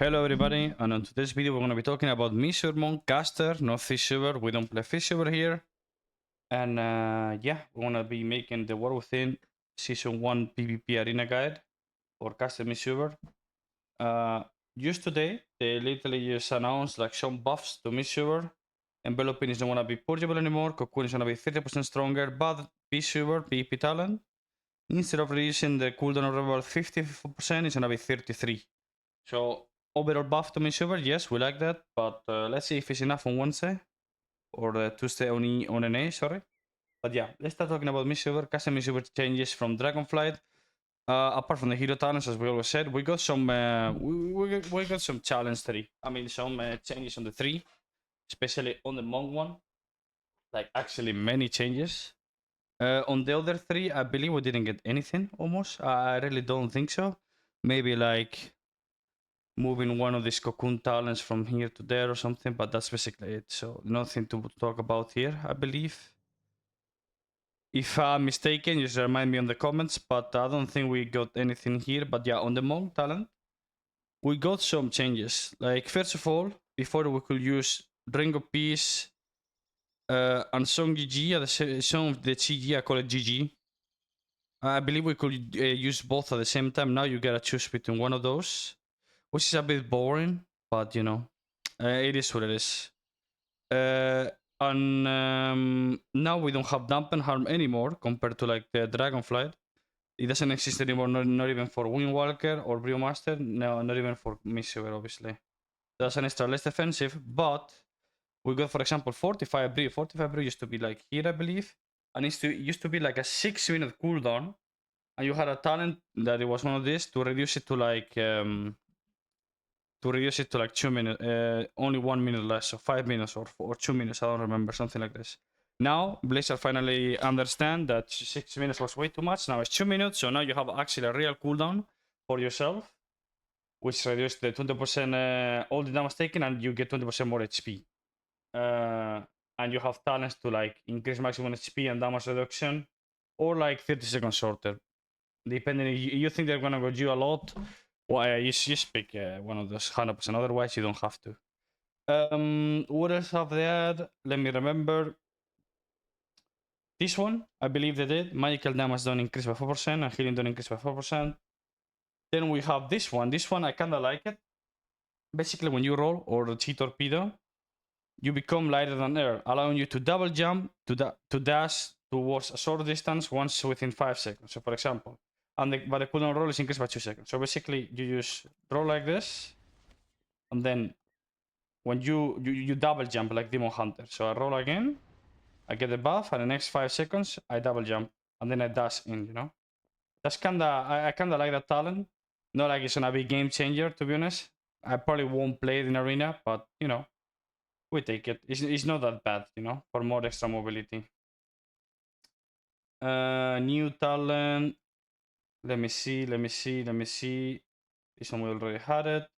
Hello everybody, and on today's video we're going to be talking about Mistweaver caster, not Fishweaver. We don't play Fishweaver here. And yeah, we're going to be making the War Within Season 1 PvP Arena Guide for caster Mistweaver. Just today, they literally just announced like some buffs to Mistweaver. Enveloping is not going to be purgeable anymore, Cocoon is going to be 30% stronger, but Mistweaver PvP talent, instead of reducing the cooldown of level 54%, it's going to be 33. So overall buff to Mistweaver, yes, we like that, but let's see if it's enough on Wednesday or Tuesday on NA, sorry. But yeah, let's start talking about Mistweaver. Custom Mistweaver changes from Dragonflight. Apart from the hero talents, as we always said, we got some we got some challenge 3. I mean, some changes on the 3, especially on the Monk one. Like actually many changes. On the other 3, I believe we didn't get anything almost. I really don't think so. Maybe like moving one of these cocoon talents from here to there or something, but that's basically it. So nothing to talk about here, I believe. If I'm mistaken, just remind me in the comments, but I don't think we got anything here. But yeah, on the Monk talent, we got some changes. Like, first of all, before we could use Ring of Peace and Song GG, the Song of the GG, I call it GG. I believe we could use both at the same time. Now you gotta choose between one of those, which is a bit boring, but you know, it is what it is. And now we don't have Dampen Harm anymore compared to like the Dragonflight. It doesn't exist anymore, not even for Windwalker or Brewmaster, no, not even for Mistweaver, obviously. That's an extra less defensive, but we got, for example, 45 Brew. 45 Brew used to be like here, I believe, and it used to be like a 6-minute cooldown, and you had a talent that it was one of these to reduce it to like 2 minutes, only 1 minute less, so 5 minutes or 2 minutes, I don't remember, something like this. Now, Blizzard finally understand that 6 minutes was way too much, now it's 2 minutes, so now you have actually a real cooldown for yourself, which reduces the 20% all the damage taken, and you get 20% more HP. And you have talents to like increase maximum HP and damage reduction, or like 30 seconds shorter. Depending, you think they're gonna go you a lot, well, you just pick one of those 100%. Otherwise, you don't have to. What else have they had? Let me remember. This one, I believe they did. Magical damage done increase by 4% and healing done increase by 4%. Then we have this one. This one, I kind of like it. Basically, when you roll or cheat torpedo, you become lighter than air, allowing you to double jump to dash towards a short distance once within 5 seconds. So, for example, but the cooldown roll is increased by 2 seconds. So basically, you just roll like this, and then when you double jump like Demon Hunter. So I roll again, I get the buff, and the next 5 seconds I double jump, and then I dash in. You know, that's I kinda like that talent. Not like it's gonna be game changer, to be honest. I probably won't play it in arena, but you know, we take it. It's not that bad, you know, for more extra mobility. New talent. Let me see. This one we already had it.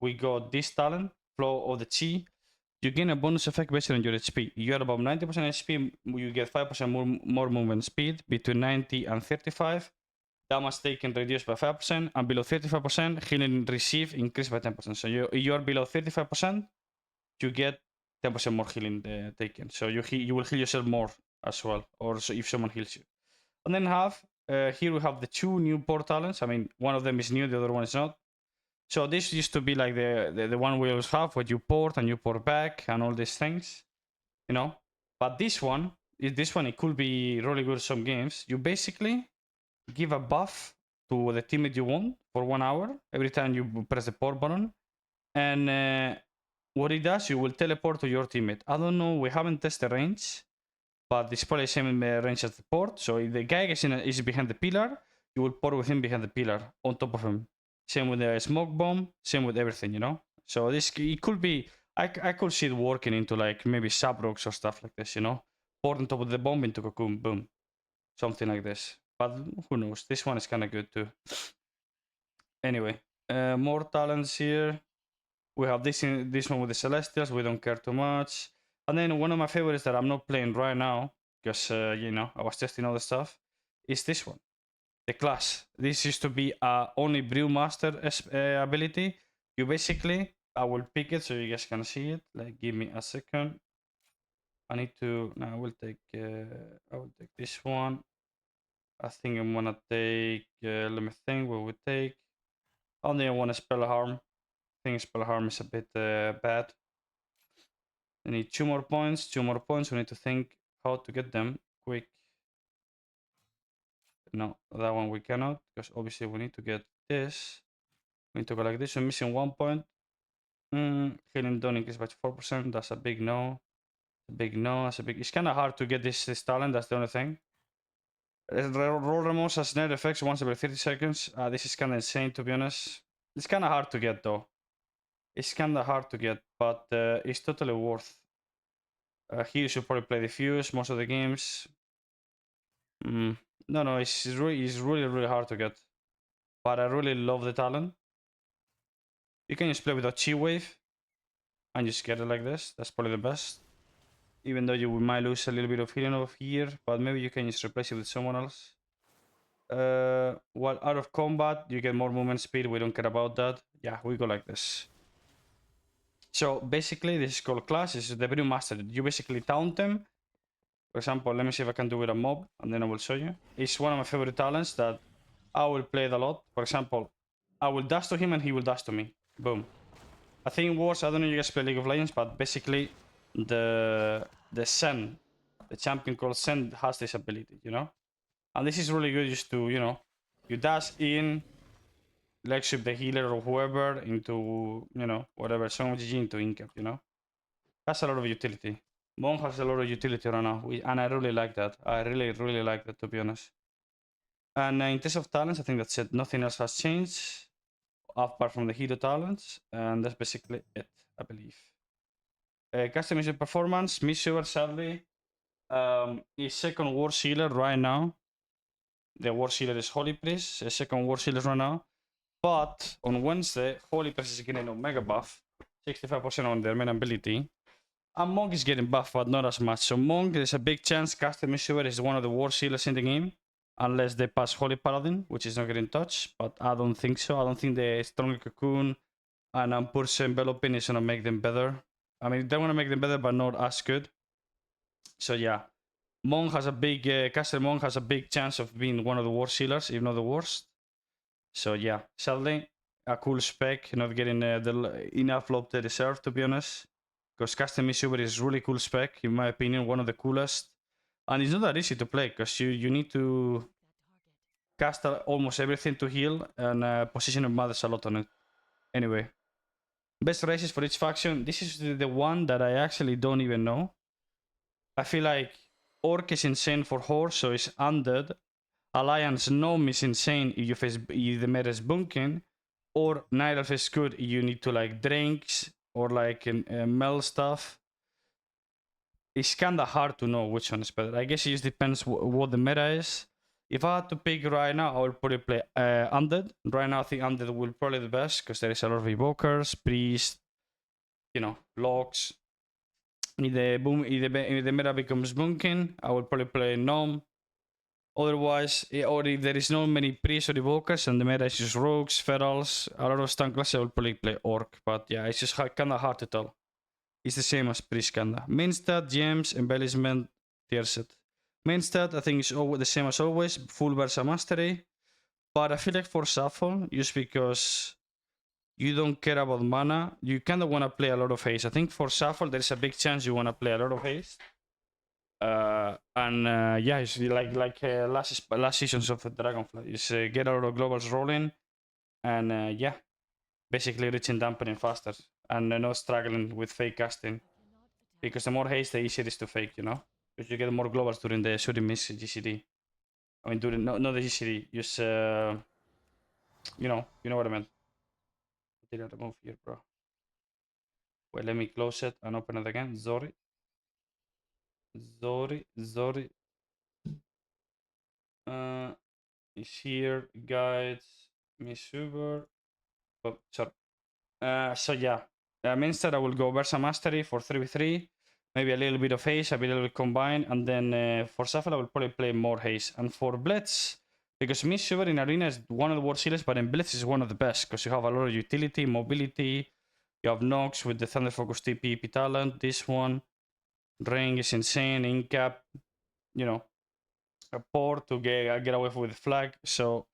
We got this talent, Flow of the Chi. You gain a bonus effect based on your HP. You are above 90% HP, you get 5% more movement speed, between 90 and 35. Damage taken reduced by 5%, and below 35%, healing received increased by 10%. So you are below 35%, you get 10% more healing taken. So you will heal yourself more as well, or so if someone heals you. And then here we have the 2 new port talents. I mean, one of them is new, the other one is not. So this used to be like the one we always have, where you port and you port back and all these things, you know. But this one, it could be really good some games. You basically give a buff to the teammate you want for 1 hour every time you press the port button, and what it does, you will teleport to your teammate. I don't know, we haven't tested range, but it's probably the same range as the port. So if the guy is behind the pillar, you will port with him behind the pillar on top of him. Same with the smoke bomb, same with everything, you know? So it could be, I could see it working into like maybe Sabrox or stuff like this, you know? Port on top of the bomb into Cocoon, boom. Something like this. But who knows? This one is kind of good too. Anyway, more talents here. We have this one with the Celestials. We don't care too much. And then one of my favorites that I'm not playing right now, because, you know, I was testing all the stuff, is this one. The class. This used to be only Brewmaster ability. You basically, I will pick it so you guys can see it. Like, give me a second. I need to. Now I will take this one. I think I'm gonna take. Let me think. What we take? Only I want to spell harm. I think spell harm is a bit bad. I need 2 more points. 2 more points. We need to think how to get them quick. No, that one we cannot because obviously we need to get this. We need to go like this. We're missing 1 point. Healing don't increase by 4%. That's a big no. A big no. That's a big. It's kind of hard to get this talent. That's the only thing. Roll removes as net effects once every 30 seconds. This is kind of insane, to be honest. It's kind of hard to get, though. It's kind of hard to get, but it's totally worth. Here you should probably play Diffuse most of the games. No, it's really hard to get. But I really love the talent. You can just play with a Chi Wave and just get it like this. That's probably the best. Even though you might lose a little bit of healing over here, but maybe you can just replace it with someone else. While out of combat, you get more movement speed. We don't care about that. Yeah, we go like this. So basically, this is called class. This is the Brew Master. You basically taunt them. For example, let me see if I can do with a mob, and then I will show you. It's one of my favorite talents that I will play it a lot. For example, I will dash to him and he will dash to me. Boom. I think it works. I don't know if you guys play League of Legends, but basically the Zen, the champion called Zen, has this ability, you know? And this is really good just to, you know, you dash in, leg sweep the healer or whoever into, you know, whatever, some GG into incap, you know? That's a lot of utility. Monk has a lot of utility right now, and I really like that. I really like that, to be honest. And in terms of talents, I think that's it. Nothing else has changed apart from the hero talents, and that's basically it, I believe. Customization performance, Mistweaver sadly is second War Sealer right now. The War Sealer is Holy Priest, second War Sealer right now. But on Wednesday, Holy Priest is getting Omega buff, 65% on their main ability. And Monk is getting buff, but not as much. So Monk, there's a big chance Custom Mistweaver is one of the War Sealers in the game. Unless they pass Holy Paladin, which is not getting touched. But I don't think so. I don't think the Stronger Cocoon and Purse Enveloping is gonna make them better. I mean, they want to make them better, but not as good. So yeah, Monk has a big Caster Monk has a big chance of being one of the worst sealers, if not the worst. So yeah, sadly, a cool spec, not getting enough love they deserve, to be honest. Because Caster Mistweaver is really cool spec, in my opinion, one of the coolest. And it's not that easy to play, because you need to cast almost everything to heal, and position matters a lot on it. Anyway, best races for each faction. This is the one that I actually don't even know. I feel like Orc is insane for Horse, so it's Undead. Alliance Gnome is insane if you face if the meta is bunking. Or Night Elf is good if you need to like drinks or like mel stuff. It's kinda hard to know which one is better. I guess it just depends what the meta is. If I had to pick right now, I would probably play Undead. Right now, I think Undead will probably be the best because there is a lot of Evokers, Priest, you know, Locks. If the meta becomes bunking, I will probably play Gnome. Otherwise, or if there is no many Priests or Evokers and the meta is just Rogues, Ferals, a lot of stun classes, I will probably play Orc. But yeah, it's just kinda hard to tell. It's the same as Priest kinda. Main stat, gems, embellishment, tier set. Main stat, I think, is the same as always, full Versa Mastery. But I feel like for Shuffle, just because you don't care about mana, you kind of want to play a lot of haste. I think for Shuffle, there's a big chance you want to play a lot of haste. Yeah, it's like last seasons of Dragonfly. Is get a lot of globals rolling, and yeah, basically reaching dampening faster, and not struggling with fake casting. Because the more haste, the easier it is to fake, you know? Because you get more globals during the shooting miss GCD. I mean, during not the GCD, just you know what I meant. What did I remove here, bro? Wait, let me close it and open it again. Sorry. Is here, guides, Mistweaver. Oh, sorry. So yeah, instead I will go Versa Mastery for 3v3, maybe a little bit of haste, a little bit combined, and then for Shuffle I will probably play more haste. And for Blitz, Because Mistweaver in Arena is one of the worst healers, but in Blitz is one of the best because you have a lot of utility, mobility. You have Nox with the Thunder Focus TP EP talent. This one, Ring is insane. Incap, you know, a port to get away with the flag. So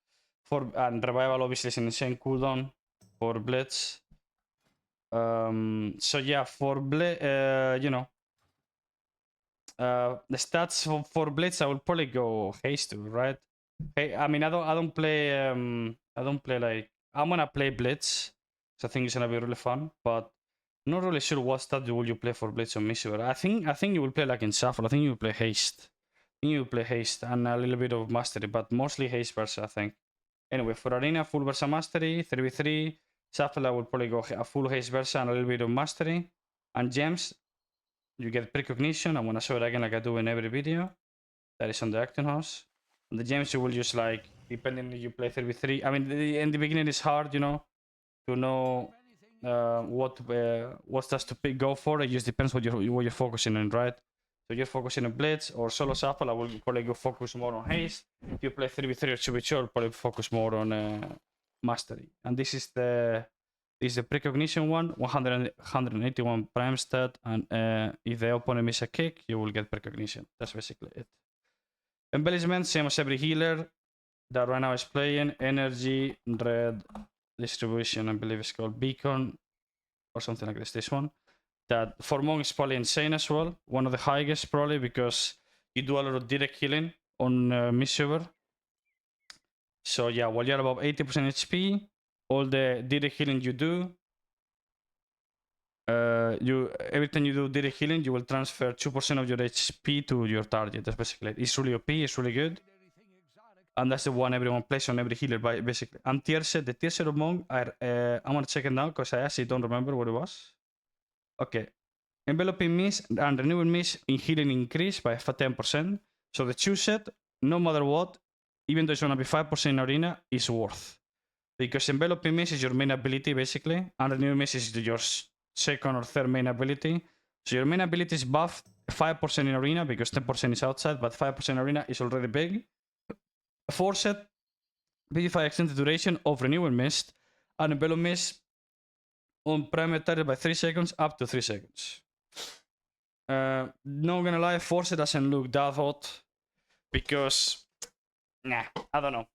and Revival obviously is an insane cooldown for Blitz. So yeah, for Blitz, you know, the stats for Blitz, I will probably go Haste too, right? Hey, I mean, I don't play like I'm gonna play Blitz, so I think it's gonna be really fun. But not really sure what stat will you play for Blitz or Mistweaver. I think you will play like in Shuffle. I think you will play Haste. I think you will play Haste and a little bit of Mastery, but mostly Haste Versa, I think. Anyway, for Arena, full Versa Mastery, 3v3. Shuffle, I will probably go a full Haste Versa and a little bit of Mastery. And Gems, you get Precognition. I'm gonna show it again like I do in every video. That is on the Acton House. The gems you will use like depending if you play 3v3. I mean, in the beginning it's hard, you know, to know what stats to pick, go for. It just depends what you're focusing on, right? So you're focusing on Blitz or Solo Shuffle. I will probably go focus more on Haste. If you play 3v3 or 2v2, I'll probably focus more on Mastery. And this is the Precognition one, 181 prime stat, and if the opponent miss a kick, you will get Precognition. That's basically it. Embellishments, same as every healer that right now is playing. Energy, red, distribution, I believe it's called Beacon or something like this one. That for Monk is probably insane as well. One of the highest probably because you do a lot of direct healing on Mistweaver. So yeah, while you're above 80% HP, all the direct healing you do, every time you do direct healing, you will transfer 2% of your HP to your target. That's basically it. It's really OP, it's really good. And that's the one everyone plays on every healer, basically. And tier set, the tier set of Monk, I'm gonna check it now because I actually don't remember what it was. Okay. Enveloping Mist and Renewing Mist in healing increase by 10%. So the 2 set, no matter what, even though it's gonna be 5% in Arena, is worth. Because Enveloping Mist is your main ability, basically, and Renewing Mist is your second or third main ability. So your main ability is buffed 5% in Arena because 10% is outside, but 5% in Arena is already big. 4 set, Vivify extended duration of Renewal Mist and Envelop Mist on primary target by 3 seconds up to 3 seconds. Not gonna lie, 4 set doesn't look that hot because, nah, I don't know.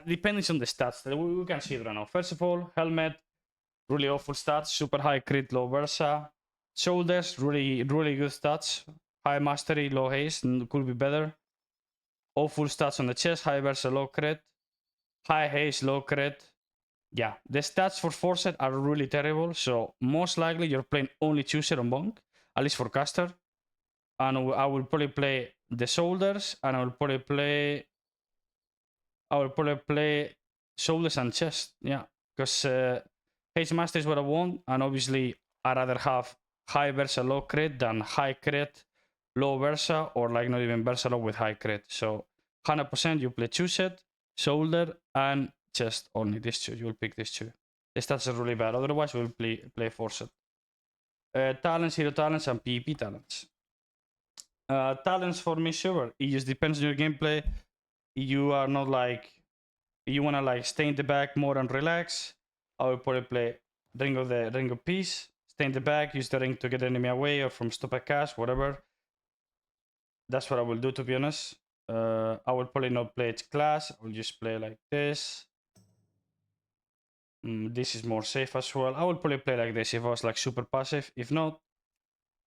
Depends on the stats. We can see it right now. First of all, Helmet, really awful stats, super high crit, low Versa. Shoulders, really good stats. High mastery, low haste, could be better. Awful stats on the chest, high Versa, low crit. High haste, low crit. Yeah, the stats for 4 set are really terrible. So most likely you're playing only 2 set on Bonk, at least for caster. And I will probably play the shoulders, and I will probably play shoulders and chest. Yeah, because haste master is what I want, and obviously I'd rather have high Versa, low crit than high crit, low Versa, or like not even Versa low with high crit. So 100% you play 2 set, shoulder, and chest only. These two, you will pick these two. The stats are really bad. Otherwise, we'll play 4 set. Talents, hero talents, and PvP talents. Talents for Mistweaver, it just depends on your gameplay. You are not like, you wanna like stay in the back more and relax. I will probably play Ring of Peace. Stay in the back, use the ring to get the enemy away or from stop a cast, whatever. That's what I will do, to be honest. I will probably not play its class. I will just play like this. This is more safe as well. I will probably play like this if I was like super passive. If not,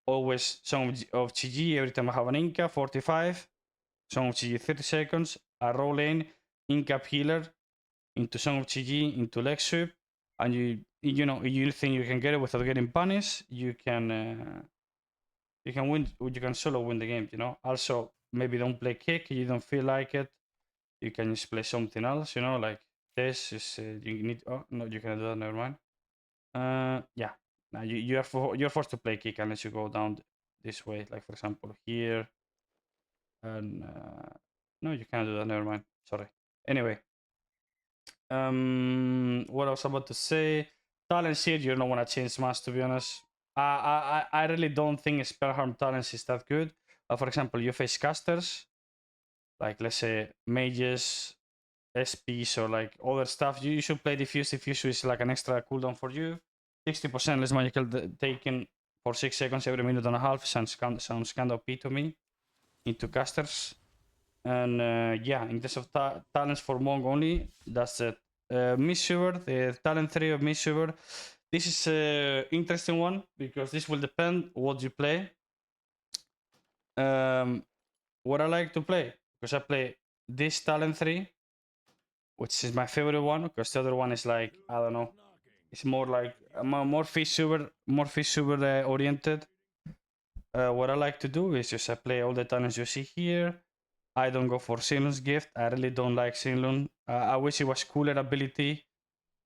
always Song of GG every time I have an Inca, 45. Song of GG 30 seconds. I roll in, Incap healer, into Song of GG, into leg sweep. And you know, you think you can get it without getting punished, you can win, you can solo win the game, you know. Also, maybe don't play kick, you don't feel like it. You can just play something else, you know, like this is you need. Oh no, you cannot do that. Never mind. Yeah. Now you're forced to play kick unless you go down this way, like for example here. And no, you can't do that. Never mind. Sorry. Anyway, what I was about to say. Talents here, you don't want to change much, to be honest. I really don't think spell harm talents is that good. For example, you face casters, like let's say mages SPs or like other stuff, you should play Diffuse. Diffuse is like an extra cooldown for you. 60% less magical taken for 6 seconds every minute and a half sounds kind of OP to me into casters. And yeah, in terms of talents for Monk only, that's it. Mistweaver, the talent 3 of Mistweaver. This is an interesting one because this will depend what you play. What I like to play, because I play this talent 3, which is my favorite one, because the other one is like, I don't know, it's more like more fish super oriented. What I like to do is just I play all the talents you see here. I don't go for Sinlun's gift. I really don't like Sinlun. I wish it was cooler ability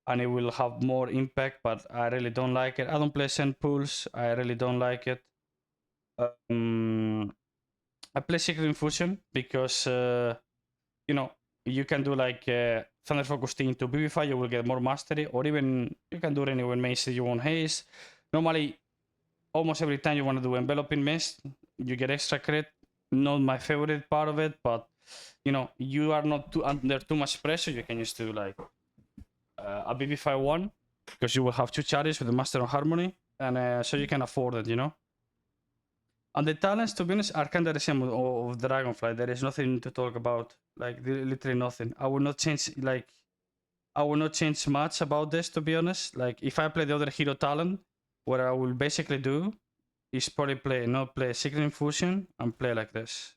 and it will have more impact, but I really don't like it. I don't play Send Pools. I really don't like it. I play Secret Infusion because, you know, you can do like Thunder Focus T into BB5, you will get more mastery, or even you can do it anyway, Mace, you want haste. Normally, almost every time you want to do Enveloping Mist, you get extra crit. Not my favorite part of it, but you know, you are not under too much pressure. You can just do like a BB5 one because you will have 2 charges with the Master of Harmony, and so you can afford it, you know. And the talents, to be honest, are kind of the same of Dragonfly. There is nothing to talk about, like literally nothing. I will not change much about this, to be honest. Like if I play the other hero talent, what I will basically do is probably play Secret Infusion and play like this.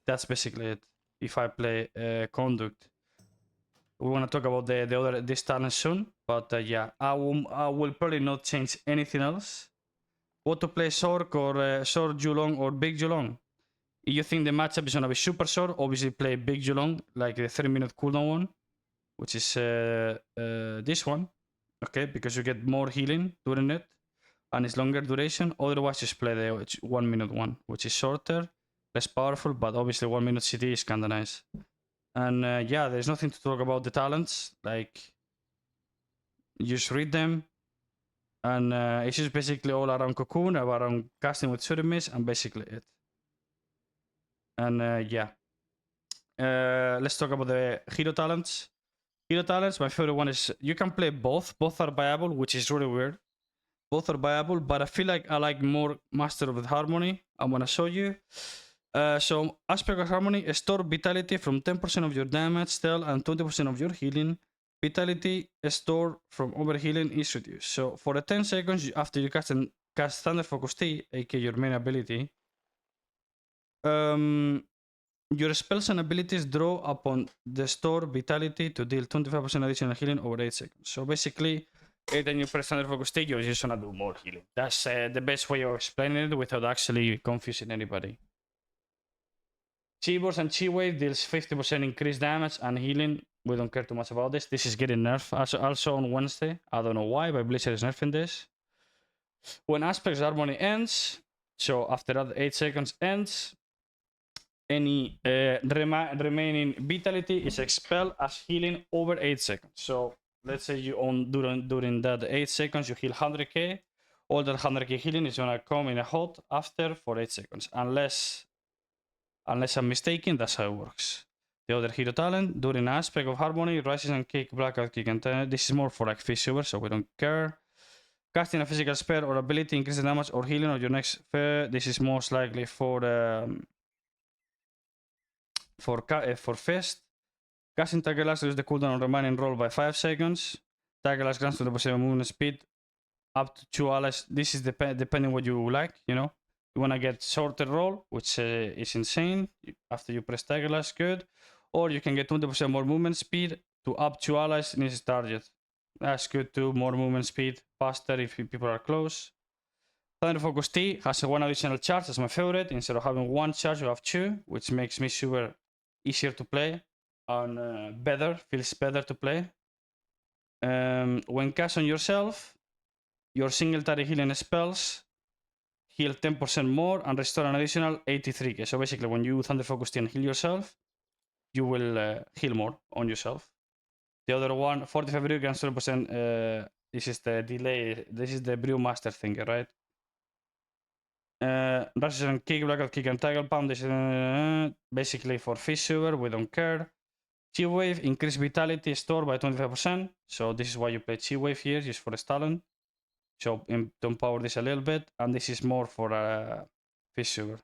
That's basically it. If I play Conduct, we want to talk about this talent soon, but yeah, I will probably not change anything else. What to play Sork or Short Julong or Big Julong? If you think the matchup is gonna be super short, obviously play Big Julong, like the 3-minute cooldown one, which is this one, okay, because you get more healing during it and it's longer duration. Otherwise, just play the 1-minute one, which is shorter, less powerful, but obviously 1-minute CD is kinda nice. And yeah, there's nothing to talk about the talents. Like, you just read them, and it's just basically all around Cocoon, around casting with Surimis, and basically it. And yeah, let's talk about the hero talents. Hero talents, my favorite one is you can play both. Both are viable, which is really weird. Both are viable, but I feel like I like more Master of the Harmony. I'm gonna show you. So Aspect of Harmony, store Vitality from 10% of your damage, spell, and 20% of your healing. Vitality stored from overhealing is reduced. So for the 10 seconds after you cast Thunder Focus T, aka your main ability, your spells and abilities draw upon the store Vitality to deal 25% additional healing over 8 seconds. So basically, every time you press Thunder Focus T, you're just gonna do more healing. That's the best way of explaining it without actually confusing anybody. Chi-Burst and Chi-Wave deals 50% increased damage and healing. We don't care too much about this. This is getting nerfed also on Wednesday. I don't know why, but Blizzard is nerfing this. When Aspect's Harmony ends, so after that 8 seconds ends, any remaining Vitality is expelled as healing over 8 seconds. So let's say you during that 8 seconds you heal 100k. All that 100k healing is gonna come in a hot after for 8 seconds, unless I'm mistaken. That's how it works. The other hero talent, during Aspect of Harmony, rises and kick, blackout kick, and this is more for like fish super, so we don't care. Casting a physical spell or ability increases damage or healing on your next fair. This is most likely for Fist. Casting Tackle Lash reduces the cooldown on remaining roll by 5 seconds. Tackle Lash grants 20% movement speed up to 2 allies. This is depending what you like, you know. You want to get shorter roll, which is insane. After you press Tackle Lash, good. Or you can get 20% more movement speed to up 2 allies in this target. That's good too. More movement speed, faster if people are close. Thunder Focus T has one additional charge. That's my favorite. Instead of having 1 charge, you have 2, which makes me super easier to play and feels better to play. When cast on yourself, your single target healing spells heal 10% more and restore an additional 83k. So basically, when you Thunder Focus T and heal yourself, you will heal more on yourself. The other one, 45 brew grants 20%. This is the delay. This is the Brewmaster thing, right? Rushes and kick, blackout kick, and tackle palm. This is basically for fish super. We don't care. T-Wave, increase vitality store by 25%. So this is why you play T-Wave here, just for the Stalin. So to empower this a little bit. And this is more for Fish Sugar.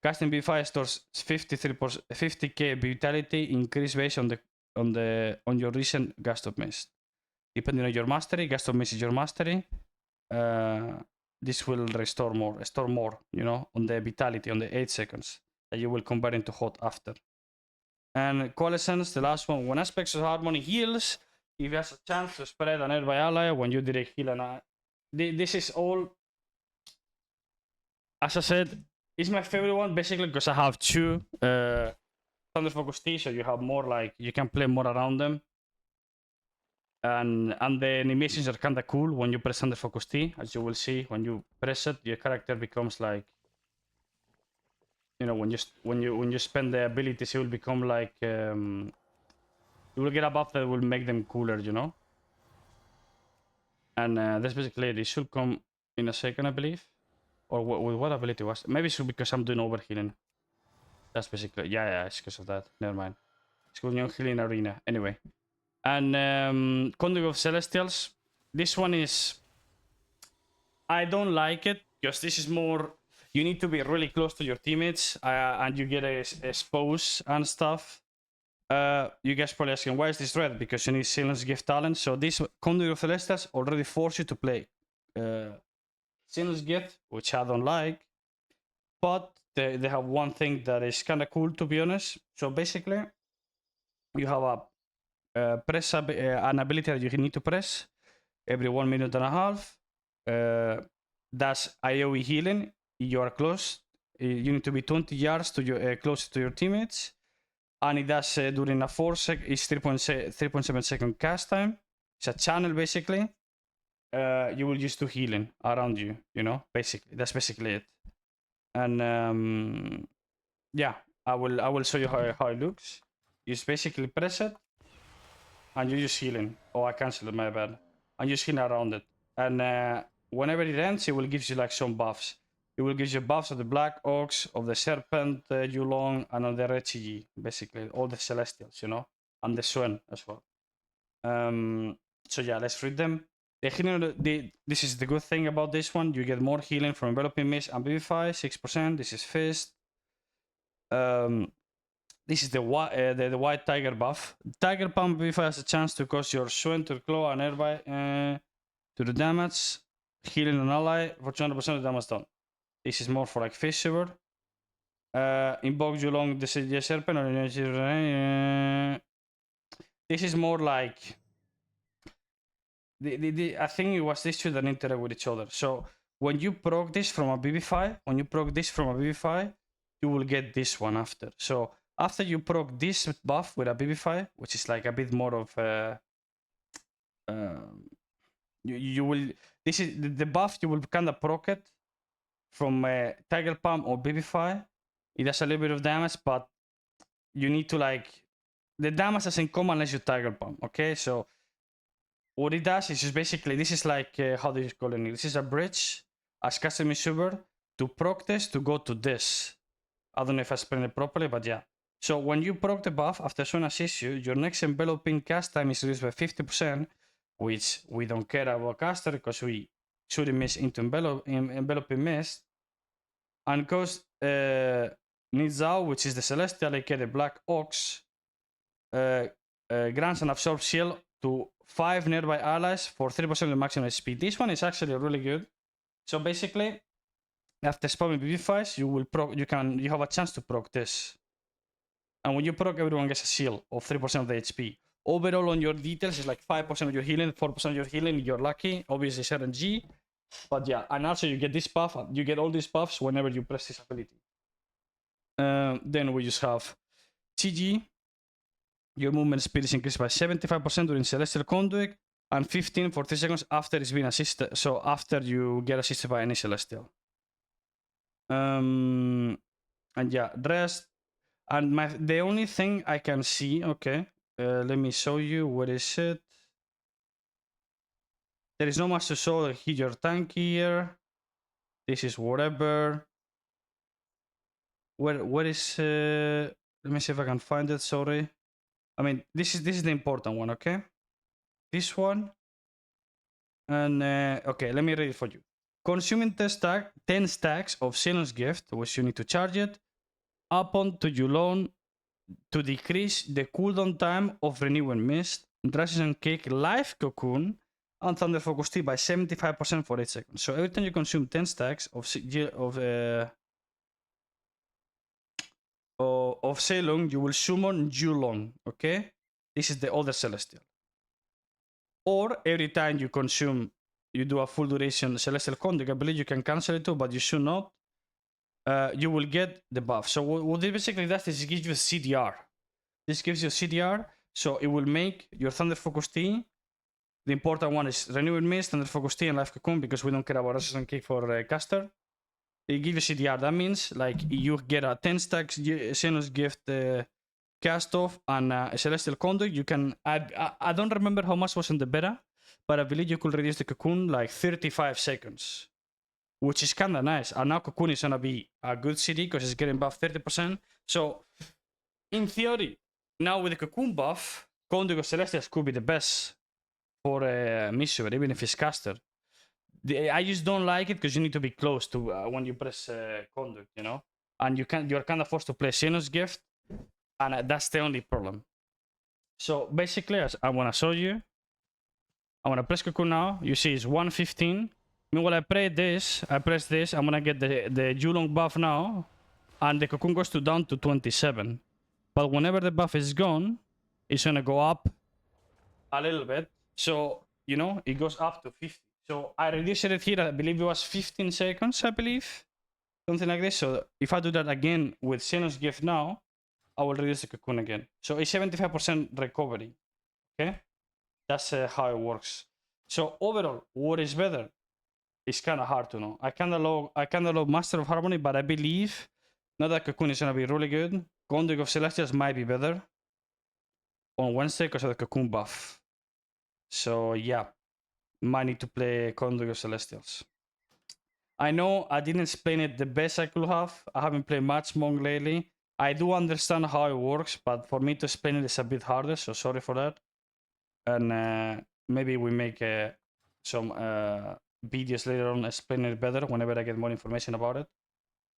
Casting B5 stores 50k vitality increase based on your recent Gust of Mist. Depending on your mastery, Gust of Mist is your mastery. This will restore more, you know, on the vitality on the 8 seconds that you will convert into hot after. And Coalescence, the last one, when aspects of harmony heals, if he has a chance to spread an nearby ally when you direct heal an this is all, as I said, it's my favorite one basically because I have two Thunder Focus T, so you have more like, you can play more around them. And the animations are kind of cool when you press Thunder Focus T, as you will see. When you press it, your character becomes like, you know, when you spend the abilities, it will become like you will get a buff that will make them cooler, you know. And that's basically it. It should come in a second, I believe. Or with what ability was? Maybe it's because I'm doing overhealing. That's basically, yeah, it's because of that. Never mind. It's going on healing arena. Anyway. And Conduit of Celestials. This one is, I don't like it because this is more, you need to be really close to your teammates and you get exposed and stuff. You guys probably asking, why is this red? Because you need Silence Gift talent. So this Conduit of Celestials already force you to play Silence Gift, which I don't like. But they have one thing that is kind of cool, to be honest. So basically, you have a an ability that you need to press every 1 minute and a half. That's AoE healing. You are close. You need to be 20 yards to your close to your teammates, and it does during a 3.7 second cast time. It's a channel basically. You will use to healing around you. You know, basically that's basically it. And yeah, I will show you how it looks. You just basically press it, and you use healing. Oh, I cancelled it, my bad. And you just heal around it. And whenever it ends, it will give you like some buffs. It will give you buffs of the Black Ox, of the Serpent Yulong, and on the Red CG, basically. All the Celestials, you know? And the Swen as well. So yeah, let's read them. The healing, this is the good thing about this one. You get more healing from Enveloping Mist and Vivify, 6%. This is Fist. This is the white tiger buff. Tiger Pump Vivify has a chance to cause your Swen to claw an nearby to the damage, healing an ally for 200% of the damage done. This is more for like Fish Shiver. Invoke Yulong the Serpent or this is more like I think it was these two that interact with each other. So when you proc this from a BB5, you will get this one after. So after you proc this buff with a BB5, which is like a bit more of you will, this is the buff, you will kind of proc it from Tiger Palm or BB5. It does a little bit of damage, but you need to like, the damage doesn't come unless you Tiger Palm, okay? So what it does is just basically, this is like, how do you call it? This is a bridge as custom Mistweaver to proc this to go to this. I don't know if I explained it properly, but yeah. So when you proc the buff after Swan assists you, your next enveloping cast time is reduced by 50%, which we don't care about caster because we shooting mist into enveloping mist. And goes Nizao, which is the Celestial, aka the Black Ox, grants an absorb shield to 5 nearby allies for 3% of the maximum HP. This one is actually really good. So basically, after spamming BB5s, you have a chance to proc this. And when you proc, everyone gets a shield of 3% of the HP. Overall, on your details, it's like 5% of your healing, 4% of your healing. You're lucky. Obviously, it's RNG. But yeah, and also you get this buff. You get all these buffs whenever you press this ability. Then we just have TG. Your movement speed is increased by 75% during Celestial Conduit and 15 for 3 seconds after it's been assisted. So after you get assisted by any Celestial. And yeah, rest. And the only thing I can see, okay, let me show you. What is it? There is no much to show. Hit your tank here. This is whatever. Where is? Let me see if I can find it. Sorry. I mean, this is the important one, okay? This one. And okay, let me read it for you. Consuming 10 stacks of Xenon's gift, which you need to charge it, upon to you loan to decrease the cooldown time of Renewing Mist, Transition Cake, Life Cocoon, and Thunder Focus Tea by 75% for 8 seconds. So every time you consume 10 stacks of Ceylon, you will summon Julong, okay? This is the other Celestial. Or every time you consume, you do a full duration Celestial Conduit, I believe you can cancel it too, but you should not. You will get the buff. So what it basically does is it gives you a CDR. This gives you a CDR, so it will make your Thunder Focus Tea. The important one is Renewing Mist, Thunder Focus Tea, and Life Cocoon, because we don't care about Resistance Cake for caster. It gives you CDR. That means like you get a 10 stacks Xenos gift cast off and a Celestial Conduit. You can add, I don't remember how much was in the beta, but I believe you could reduce the Cocoon like 35 seconds, which is kind of nice. And now Cocoon is gonna be a good CD because it's getting buffed 30%. So in theory, now with the Cocoon buff, Conduit of Celestials could be the best for Mistweaver, even if it's caster. I just don't like it because you need to be close to when you press Conduit, you know? And you're kind of forced to play Xenos Gift, and that's the only problem. So basically, as I want to show you, I want to press Cocoon now. You see it's 115. Meanwhile, I press this, I'm gonna get the Julong buff now, and the Cocoon goes down to 27. But whenever the buff is gone, it's gonna go up a little bit. So, you know, it goes up to 50. So I reduced it here, I believe it was 15 seconds, I believe. Something like this. So if I do that again with Xenos Gift now, I will reduce the Cocoon again. So it's 75% recovery. Okay? That's how it works. So overall, what is better? It's kind of hard to know. I kind of love Master of Harmony, but I believe now that Cocoon is gonna be really good, Conduit of Celestials might be better on Wednesday because of the Cocoon buff. So yeah, might need to play Conduit of Celestials. I know I didn't explain it the best I could have. I haven't played much Monk lately. I do understand how it works, but for me to explain it is a bit harder, so sorry for that. And maybe we make some videos later on explaining it better whenever I get more information about it.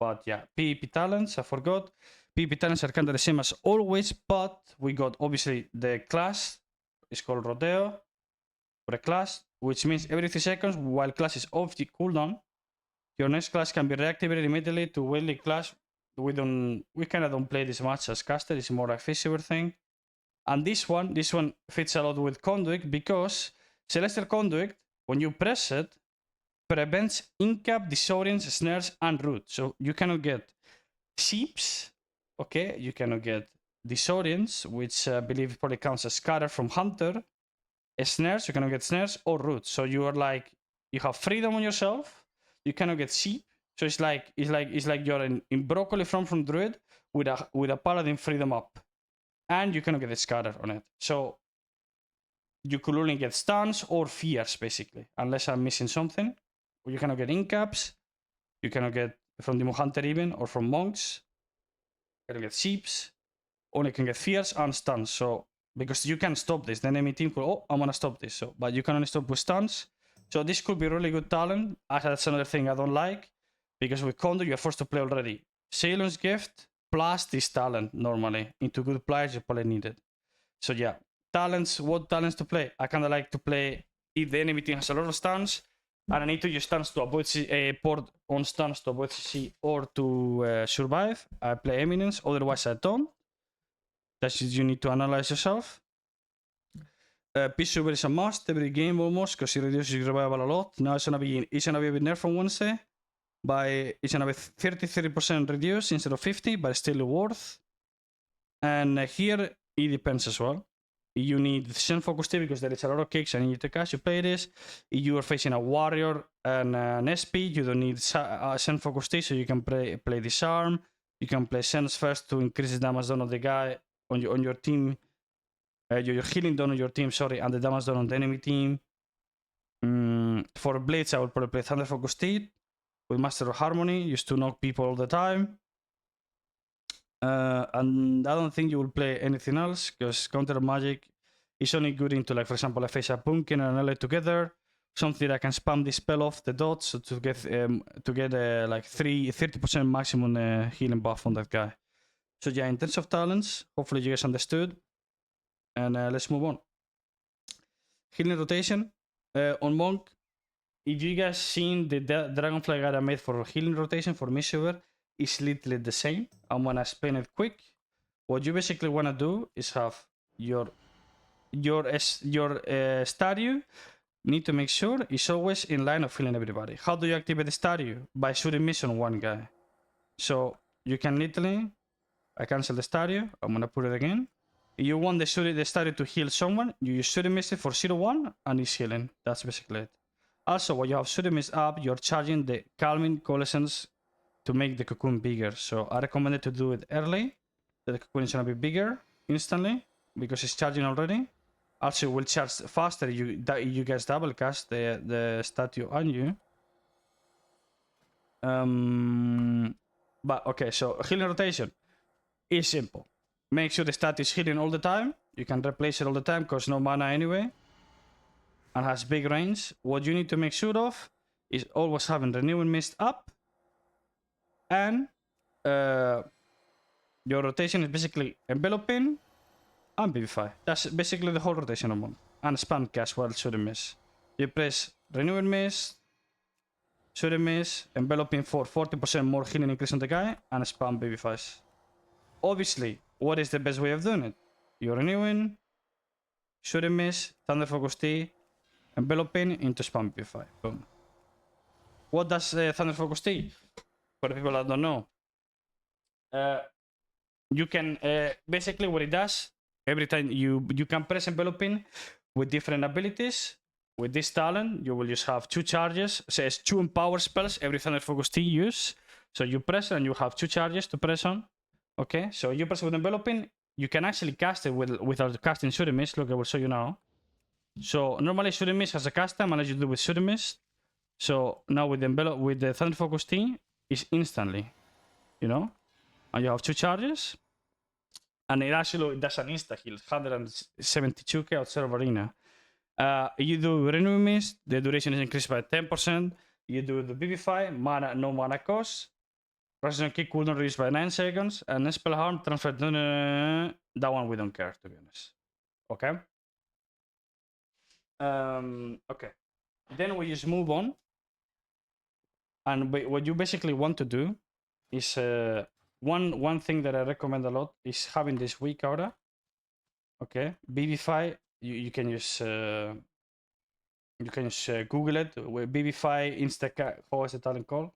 But yeah, PvP talents, I forgot. PvP talents are kind of the same as always, but we got obviously the class. It's called Rodeo for a class, which means every 3 seconds while class is off the cooldown, your next class can be reactivated immediately to Whaley class. We kind of don't play this much as caster. It's more a Fishweaver thing. And this one fits a lot with Conduit because Celestial Conduit, when you press it, prevents incap, disorients, snares, and root. So you cannot get sheeps, okay? You cannot get disorients, which I believe probably counts as scatter from Hunter. Snares, you cannot get snares or root. So you are like, you have freedom on yourself. You cannot get sheep. So it's like you're in broccoli from Druid with a paladin freedom up. And you cannot get a scatter on it. So you could only get stuns or fears, basically, unless I'm missing something. You cannot get incaps. You cannot get from Demon Hunter even, or from monks. You cannot get sheeps. Only can get fears and stuns. So because you can stop this, the enemy team could, oh, I'm gonna stop this. So, but you can only stop with stuns. So this could be really good talent. That's another thing I don't like, because with Conduit you're forced to play already Ceylon's Gift plus this talent normally into good players you probably need it. So yeah, talents. What talents to play? I kind of like to play if the enemy team has a lot of stuns, and I need to use stuns to avoid port on stuns to avoid CC or to survive. I play Eminence. Otherwise, I don't. That's just, you need to analyze yourself. Peaceover is a must every game almost because it reduces your revival a lot. Now it's gonna be a bit nerfed on Wednesday. It's gonna be 30% reduced instead of 50, but still worth. And here it depends as well. You need Zen Focus Tea because there is a lot of kicks and you need to cast. You play this. If you are facing a warrior and an SP, you don't need Zen Focus Tea, so you can play Disarm. You can play Sense first to increase the damage done on the guy on your team. Your healing done on your team, sorry, and the damage done on the enemy team. For Blades, I would probably play Thunder Focus Tea with Master of Harmony, used to knock people all the time. And I don't think you will play anything else because counter magic is only good into, like, for example, I face a pumpkin and an ally together, something that can spam this spell off the dots to get like 30% maximum healing buff on that guy. So yeah, in terms of talents, hopefully you guys understood, and let's move on. Healing rotation on Monk. If you guys seen the Dragonfly guide I made for healing rotation for Mistweaver, is literally the same. I'm gonna explain it quick. What you basically wanna do is have your statue need to make sure it's always in line of healing everybody. How do you activate the statue? By shooting miss on one guy. So you can literally, I cancel the statue. I'm gonna put it again. If you want the statue to heal someone, you shoot miss it for 0-1 and it's healing. That's basically it. Also, when you have shooting miss up, you're charging the calming coalescence to make the cocoon bigger. So I recommend it to do it early. The cocoon is gonna be bigger instantly because it's charging already. Also, it will charge faster. You guys double cast the statue on you. But okay, so healing rotation is simple. Make sure the statue is healing all the time. You can replace it all the time because no mana anyway. And has big range. What you need to make sure of is always having renewing mist up. And your rotation is basically enveloping and BB5. That's basically the whole rotation of one. And spam cast while shooting miss. You press renewing mist, shooting miss, enveloping for 40% more healing increase on the guy, and spam BB5s. Obviously, what is the best way of doing it? You're renewing, shooting miss, thunder focus T, enveloping into spam BB5. Boom. What does thunder focus T? For the people that don't know, you can basically what it does. Every time you can press enveloping with different abilities. With this talent, you will just have 2 charges. It says 2 empower spells every Thunder Focus T use. So you press and you have 2 charges to press on. Okay, so you press with enveloping. You can actually cast it without casting shooting miss. Look, I will show you now. So normally shooting miss has a cast time unless you do with shooting miss. So now with the Thunder Focus T, it's instantly, you know, and you have 2 charges. And it actually does an insta heal, 172k outside of arena. You do Renewing Mist, the duration is increased by 10%. You do the BB5, no mana cost. Precision kick cooldown reduced by 9 seconds. And spell harm transferred. That one we don't care, to be honest. Okay. Okay. Then we just move on. And what you basically want to do is one thing that I recommend a lot is having this weak aura. Okay, BB5. You can just Google it. BB5 Insta. How is the talent called?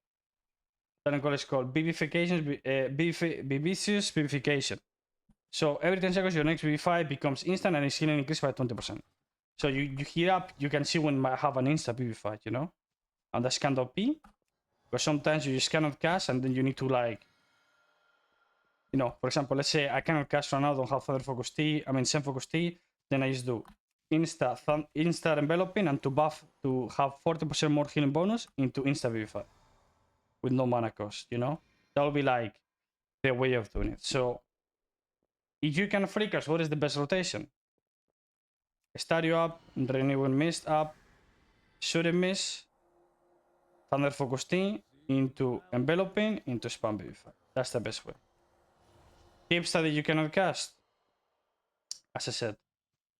Talent call is called BBification. Bibicious Bibification. So every 10 seconds, your next BB5 becomes instant and its healing increased by 20%. So you heal up. You can see when I have an insta BB5, you know, and that's kind of OP. Because sometimes you just cannot cast, and then you need to, like, you know, for example, let's say I cannot cast right now, don't have Thunder Focus T, Sand Focus T, then I just do Insta Enveloping and to buff to have 40% more healing bonus into Insta BB5 with no mana cost, you know? That will be like the way of doing it. So if you can freak us, what is the best rotation? Statue up, Renewing Mist up, Shooting Mist, Thunder Focus T into Enveloping into Spam BB5. That's the best way. Tips that you cannot cast. As I said,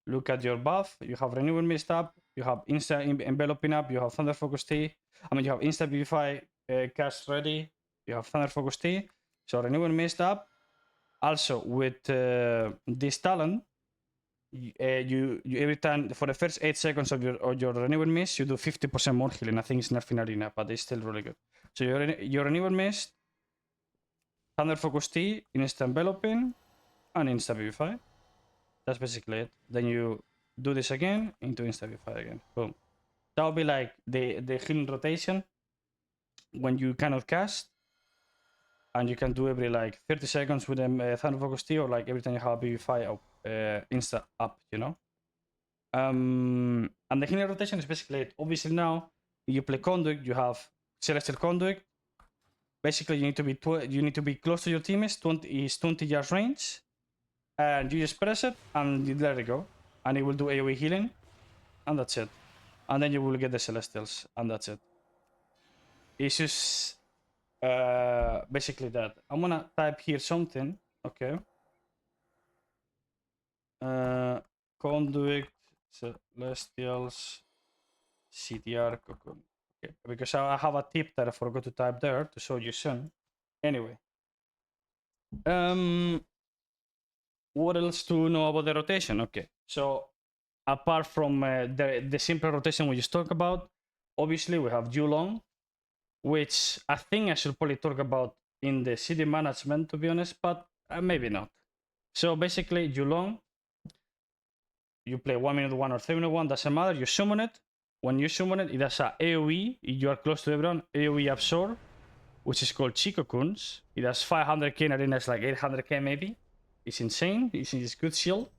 look at your buff. You have Renewing Mist up, you have Insta Enveloping up, you have Thunder Focus T. You have Insta BB5 cast ready, you have Thunder Focus T. So Renewing Mist up. Also, with this talent, you every time for the first 8 seconds of your Renewing Mist, you do 50% more healing. I think it's nerf in arena, but it's still really good. So your Renewing Mist, Thunder Focus T, Insta Enveloping, and Insta BB5. That's basically it. Then you do this again into Insta BB5 again. Boom. That will be like the healing rotation when you cannot cast. And you can do every like 30 seconds with a Thunder Focus T, or like every time you have a BB5 Insta up, you know? And the healing rotation is basically it. Obviously now, if you play Conduit, you have Celestial Conduit, basically you need to be close to your teammates. 20 yards range, and you just press it and you let it go, and it will do AoE healing, and that's it. And then you will get the Celestials, and that's it. It's just basically that. I'm gonna type here something. Okay. Conduit Celestials CTR Cocoon. Okay, because I have a tip that I forgot to type there to show you soon. Anyway, what else to know about the rotation? Okay, so apart from the simple rotation we just talked about, obviously we have Yulong, which I think I should probably talk about in the city management, to be honest, but maybe not. So basically, Yulong, you play 1 minute 1 or 3 minute 1, doesn't matter. You summon it. When you summon it, it does a AoE. If you are close to everyone, AoE absorb, which is called Chicokuns. It has 500k in arena, it's like 800k maybe. It's insane. It's good shield.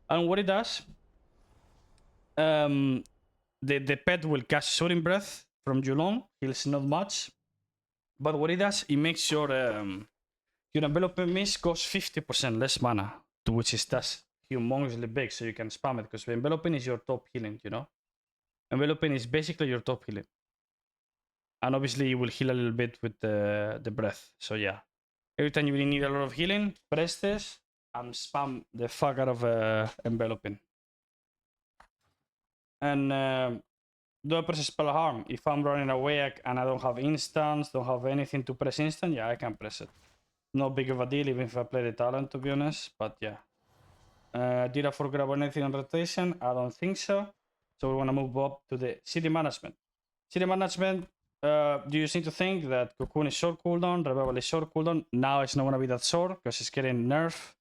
And what it does, the pet will cast Soaring Breath from Yulong. Heals not much. But what it does, it makes your enveloping mist costs 50% less mana, which is that's humongously big, so you can spam it, because enveloping is your top healing, you know? Enveloping is basically your top healing. And obviously you will heal a little bit with the breath. So yeah. Every time you really need a lot of healing, press this and spam the fuck out of enveloping. And do I press spell harm? If I'm running away and I don't have instants, don't have anything to press instant, yeah, I can press it. No big of a deal, even if I play the talent, to be honest, but yeah. Did I forget about anything on rotation? I don't think so. So we want to move up to the city management. City management, you just need to think that Cocoon is short cooldown, Revival is short cooldown. Now it's not going to be that short because it's getting nerfed.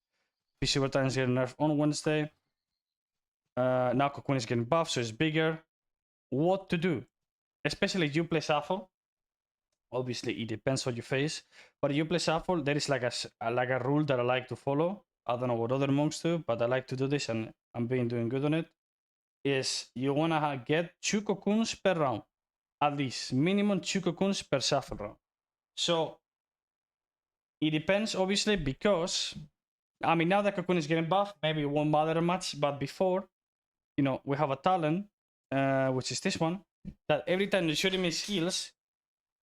PC Time is getting nerfed on Wednesday. Now Cocoon is getting buffed, so it's bigger. What to do? Especially if you play Shuffle. Obviously, it depends what you face. But if you play Shuffle, there is like a rule that I like to follow. I don't know what other monks do, but I like to do this, and I'm doing good on it. Is you want to get 2 cocoons per round. At least minimum 2 cocoons per Shuffle round. So it depends, obviously, because I mean, now that Cocoon is getting buffed, maybe it won't matter much. But before, you know, we have a talent, which is this one, that every time you shoot him his heals,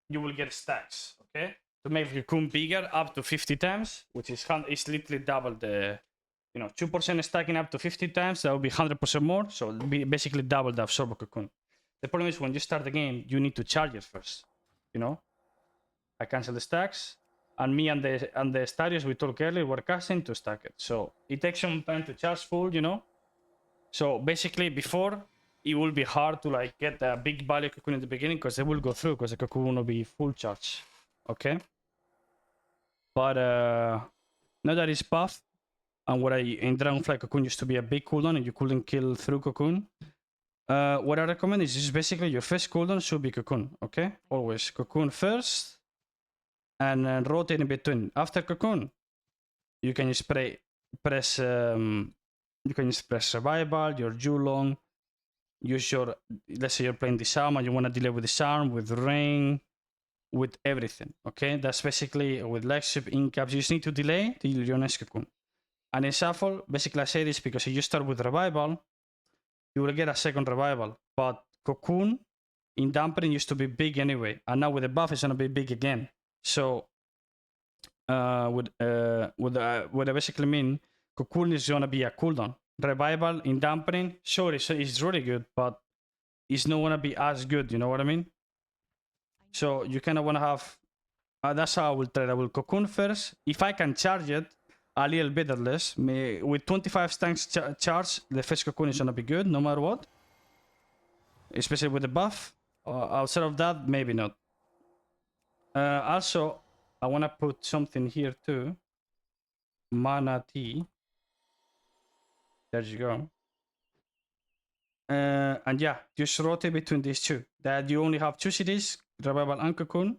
you will get stacks. Okay, to make Cocoon bigger up to 50 times, which is literally double the, 2% stacking up to 50 times. That will be 100% more. So it'll be basically double the absorb Cocoon. The problem is when you start the game, you need to charge it first. I cancel the stacks, and me and the Starius we talked earlier were casting to stack it. So it takes some time to charge full, So basically before, it will be hard to get a big value Cocoon in the beginning, because they will go through, because the Cocoon will be full charge. Okay? But now that it's buffed, and what in Dragonfly Cocoon used to be a big cooldown and you couldn't kill through Cocoon, what I recommend is just basically your first cooldown should be Cocoon. Okay? Always Cocoon first, and then rotate in between. After Cocoon, you can just press Survival, your Yulong, use your, let's say you're playing Disarm and you want to delay with Disarm, with Rain, with everything. Okay, that's basically with Legship, Incaps. You just need to delay till your next Cocoon. And in Shuffle, basically I say this because if you start with Revival, you will get a second Revival. But Cocoon in Dampening used to be big anyway, and now with the buff, it's gonna be big again. So what I basically mean, Cocoon is gonna be a cooldown. Revival in Dampening, sure, it's really good, but it's not gonna be as good. You know what I mean? So you kind of wanna have. That's how I will try. I will Cocoon first. If I can charge it a little bit at least, with 25 stacks charge, the first Cocoon is gonna be good no matter what. Especially with the buff. Outside of that, maybe not. Also, I want to put something here too. Mana Tea. There you go. And yeah, just rotate between these two. That you only have 2 cities, Revival and Cocoon.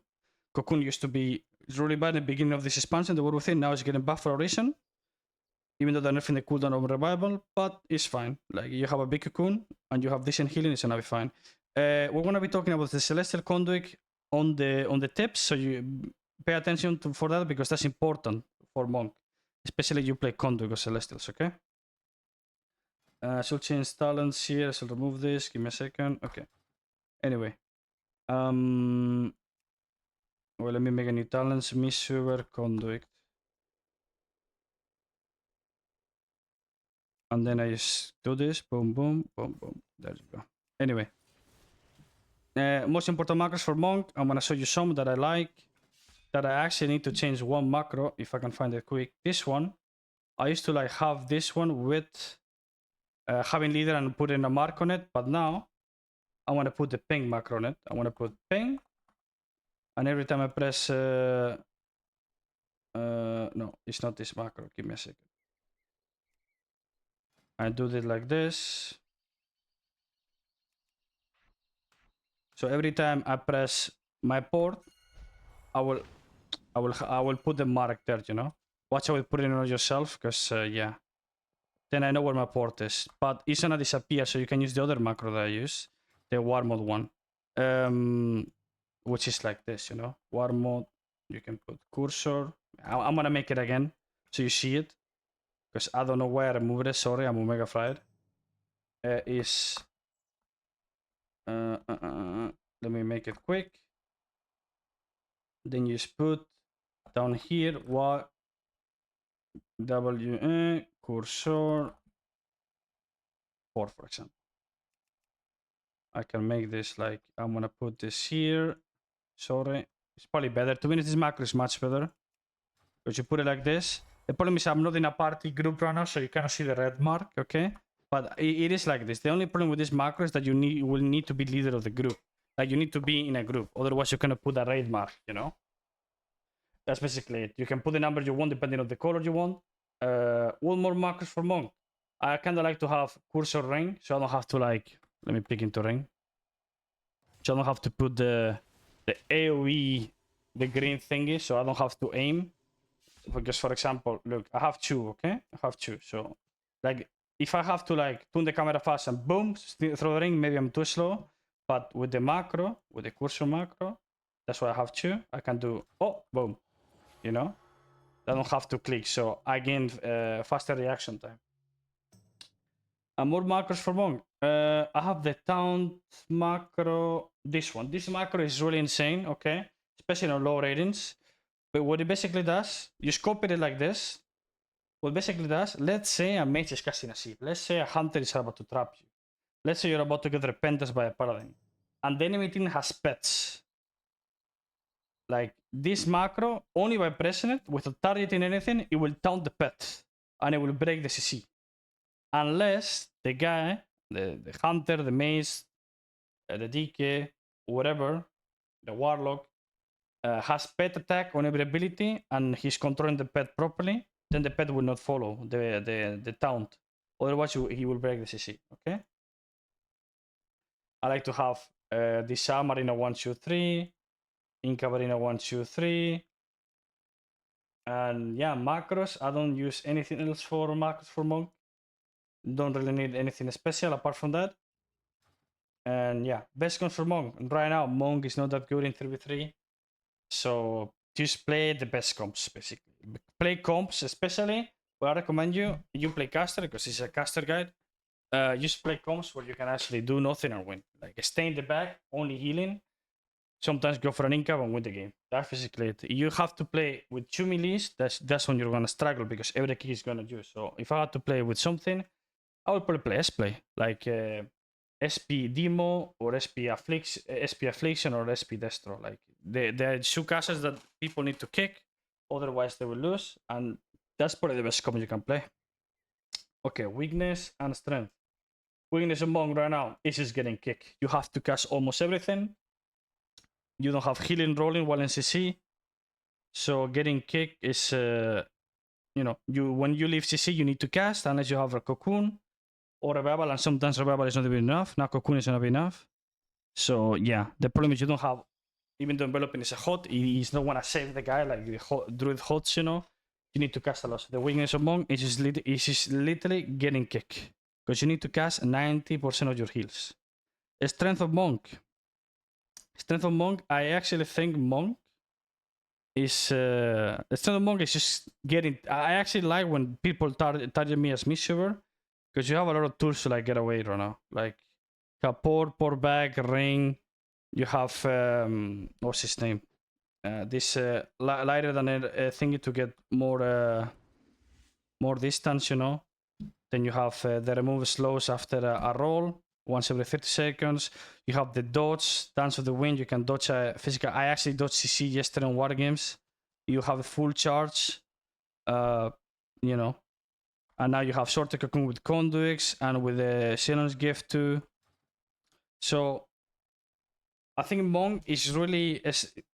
Cocoon used to be really bad in the beginning of this expansion, the War Within. Now it's getting buffed for a reason. Even though they're nerfing the cooldown of Revival, but it's fine. Like, you have a big Cocoon and you have decent healing, it's gonna be fine. We're gonna be talking about the Celestial Conduit on the tips, so you pay attention for that because that's important for Monk, especially you play Conduit or Celestials, okay? Should change talents here, so remove this, give me a second, okay. Anyway, well, let me make a new talents, Mistweaver, Conduit. And then I just do this, boom, boom, boom, boom, there you go. Anyway, most important macros for Monk, I'm gonna show you some that I like, that I actually need to change one macro, if I can find it quick. This one, I used to like have this one with having leader and put in a mark on it, but now I want to put the ping macro on it. I want to put ping, and every time I press, no, it's not this macro, give me a second. I do it like this. So every time I press my port, I will put the mark there, you know. Watch how you put it on yourself, because yeah. Then I know where my port is. But it's gonna disappear, so you can use the other macro that I use, the war mode one. Which is like this, you know. War mode, you can put cursor. I'm gonna make it again, so you see it. Because I don't know where I moved it, sorry, I'm Omega fried. Let me make it quick. Then you just put down here what cursor 4, for example. I can make this like, I'm gonna put this here. Sorry, it's probably better. To be honest, this macro is much better. Because you put it like this. The problem is I'm not in a party group right now, so you cannot see the red mark, okay? But it is like this. The only problem with this macro is that you will need to be leader of the group. Like you need to be in a group. Otherwise, you cannot put a raid mark, you know? That's basically it. You can put the number you want depending on the color you want. One more macros for Monk. I kind of like to have cursor ring, so I don't have to like, let me pick into ring. So I don't have to put the AoE, the green thingy, so I don't have to aim. Because for example, look, I have 2, okay? I have 2, so like if I have to like turn the camera fast and boom, throw the ring, maybe I'm too slow. But with the macro, with the cursor macro, that's why I have 2. I can do, oh, boom, you know? I don't have to click, so I gain faster reaction time. And more macros for Monk. I have the taunt macro, this one. This macro is really insane, okay? Especially on low ratings. But what it basically does, you scope it like this. What it basically does, let's say a mage is casting a seed. Let's say a hunter is about to trap you. Let's say you're about to get repentance by a paladin. And the enemy team has pets. Like this macro, only by pressing it, without targeting anything, it will taunt the pet. And it will break the CC. Unless the guy, the hunter, the mage, the DK, whatever, the warlock, has pet attack on every ability and he's controlling the pet properly, then the pet will not follow the taunt. Otherwise, he will break the CC, okay? I like to have this Marina 1, 2, 3, Inca Marina 1, 2, 3. And yeah, macros. I don't use anything else for macros for Monk. Don't really need anything special apart from that. And yeah, best comps for Monk. Right now, Monk is not that good in 3v3. So just play the best comps, basically. Play comps, especially where I recommend you play caster, because it's a caster guide. Just play comps where you can actually do nothing and win. Like stay in the back, only healing. Sometimes go for an incap and win the game. That's basically it. You have to play with 2 melees. That's when you're gonna struggle because every kick is gonna use. So if I had to play with something, I would probably play S-play, like SP Demo or SP Affliction or SP Destro. Like the 2 casters that people need to kick, otherwise they will lose, and that's probably the best combo you can play. Okay, weakness and strength. Weakness among right now is just getting kicked. You have to cast almost everything. You don't have healing rolling while in CC, so getting kicked is when you leave CC you need to cast unless you have a cocoon or revival, and sometimes revival is not even enough. Now cocoon is not enough. So yeah, the problem is you don't have, even though enveloping is a hot, he's not want to save the guy like the druid hots, you know. You need to cast a lot. So the weakness of Monk is just literally getting kicked, because you need to cast 90% of your heals. The strength of Monk. Strength of Monk, I actually think Monk is the Strength of Monk is just getting. I actually like when people target me as Mistweaver because you have a lot of tools to like get away right now. Like you have pour back, ring. You have what's his name? This lighter than a thingy to get more distance, you know. Then you have the remove slows after a roll once every 30 seconds. You have the dodge, Dance of the Wind. You can dodge a physical. I actually dodged CC yesterday in War Games. You have a full charge, you know. And now you have Shorter Cocoon with Conduits and with the Silence Gift too. So I think Monk is really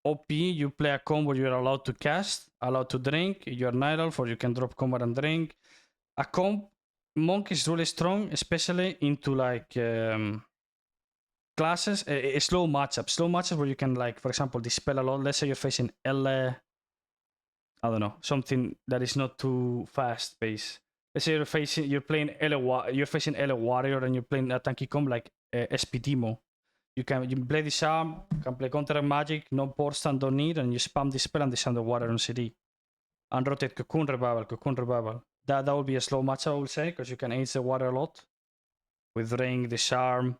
OP. You play a combo you're allowed to cast, allowed to drink. You're Night Elf, or you can drop combat and drink. A comp Monk is really strong, especially into like classes, a slow matchup where you can like, for example, dispel a lot. Let's say you're facing I don't know, something that is not too fast paced. Let's say you're playing you're facing LA Warrior and you're playing a tanky comp like SPTimo. You play Disarm, can play Counter Magic, no port stand, don't need, and you spam Dispel and Disarm the Warrior on CD. And rotate Cocoon Revival. That would be a slow matchup, I would say, because you can ace the Warrior a lot with Ring, Disarm,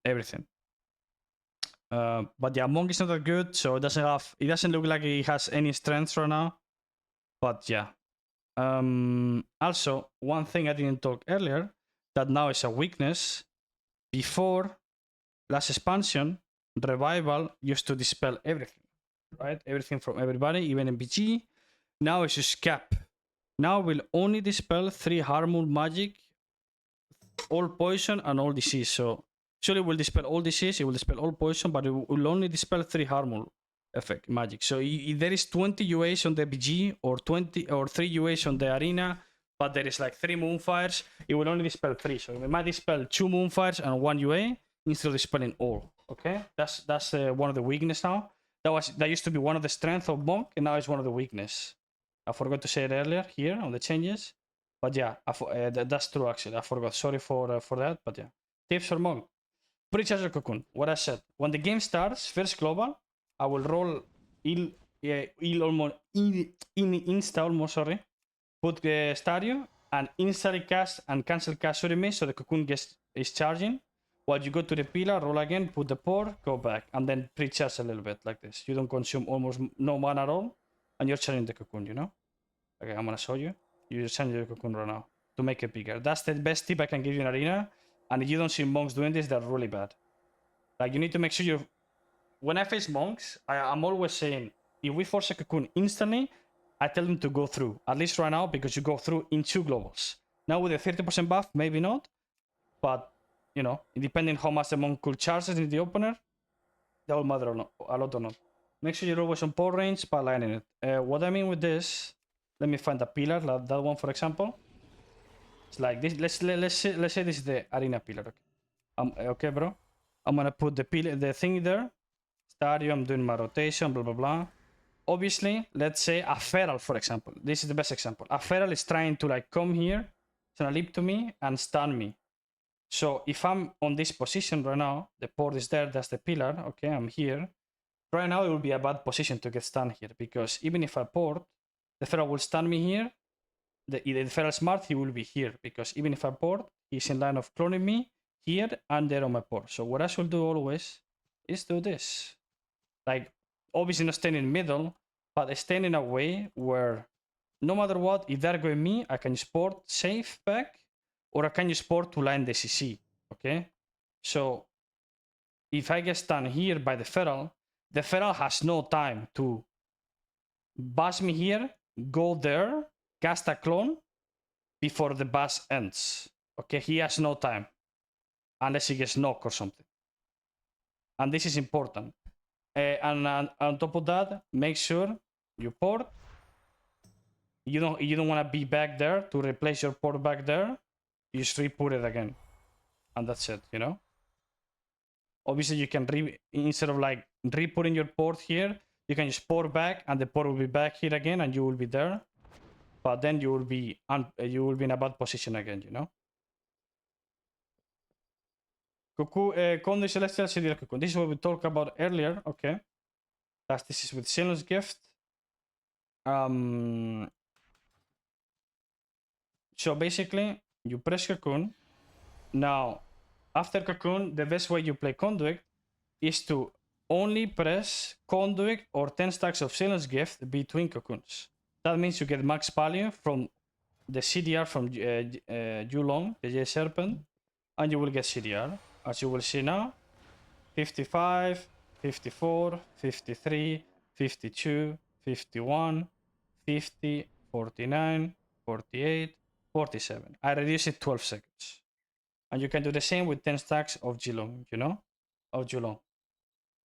everything. But yeah, Monk is not that good, so it doesn't look like he has any strengths right now. But yeah. Also, one thing I didn't talk earlier that now is a weakness. Before last expansion, Revival used to dispel everything, right? Everything from everybody, even in BG. Now it's just cap. Now will only dispel 3 harmful magic, all poison and all disease. So actually, it will dispel all disease, it will dispel all poison, but it will only dispel 3 harmful effect magic. So if there is 20 UAs on the BG or 20 or 3 UAs on the arena, but there is like 3 Moonfires, it will only dispel 3. So it might dispel 2 Moonfires and 1 UA instead of dispelling all. Okay, that's one of the weakness now. That used to be one of the strength of Monk, and now it's one of the weakness. I forgot to say it earlier here on the changes, but yeah, that's true actually. I forgot. Sorry for that, but yeah. Tips for Monk. Pre-charger Cocoon. What I said. When the game starts, first global, I will roll in insta almost, sorry. Put the Stadio and instantly cast and cancel cast Surimi so the Cocoon is charging. While you go to the pillar, roll again, put the pour, go back, and then pre-charge a little bit like this. You don't consume almost no mana at all, and you're charging the Cocoon, you know? Okay, I'm gonna show you. You just change your Cocoon right now to make it bigger. That's the best tip I can give you in Arena. And if you don't see monks doing this, they're really bad. Like, you need to make sure you... When I face monks, I'm always saying, if we force a Cocoon instantly, I tell them to go through. At least right now, because you go through in 2 globals. Now with a 30% buff, maybe not. But, you know, depending how much the monk could charge in the opener, that will matter a lot or not. Make sure you're always on port range by lining it. What I mean with this, let me find a pillar, like that one, for example. It's like this. Let's say this is the arena pillar. Okay, okay, bro. I'm gonna put the pillar, the thing there. Stadio. I'm doing my rotation. Blah blah blah. Obviously, let's say a feral, for example. This is the best example. A feral is trying to like come here, it's gonna leap to me and stun me. So if I'm on this position right now, the port is there. That's the pillar. Okay, I'm here. Right now, it will be a bad position to get stunned here because even if I port, the feral will stun me here. The feral smart, he will be here because even if I port, he's in line of cloning me here and there on my port. So what I should do always is do this. Like, obviously not staying in the middle, but staying in a way where no matter what, if they're going me, I can just port safe back, or I can just port to line the CC. Okay? So if I get stunned here by the feral has no time to bash me here, go there, cast a clone before the bash ends. Okay, he has no time unless he gets knocked or something. And this is important. And on top of that, make sure you port. You don't want to be back there to replace your port back there. You just re-put it again, and that's it. You know. Obviously, you can instead of like re-putting your port here, you can just port back, and the port will be back here again, and you will be there. But then you will be in a bad position again. You know. Conduit Celestial CDL Cocoon. This is what we talked about earlier. Okay. This is with Sinless Gift. So basically, you press Cocoon. Now, after Cocoon, the best way you play Conduit is to only press Conduit or 10 stacks of Sinless Gift between Cocoons. That means you get max value from the CDR from Yulong, the J Serpent, and you will get CDR. As you will see now, 55, 54, 53, 52, 51, 50, 49, 48, 47. I reduce it 12 seconds. And you can do the same with 10 stacks of Geelong, you know? Of Geelong.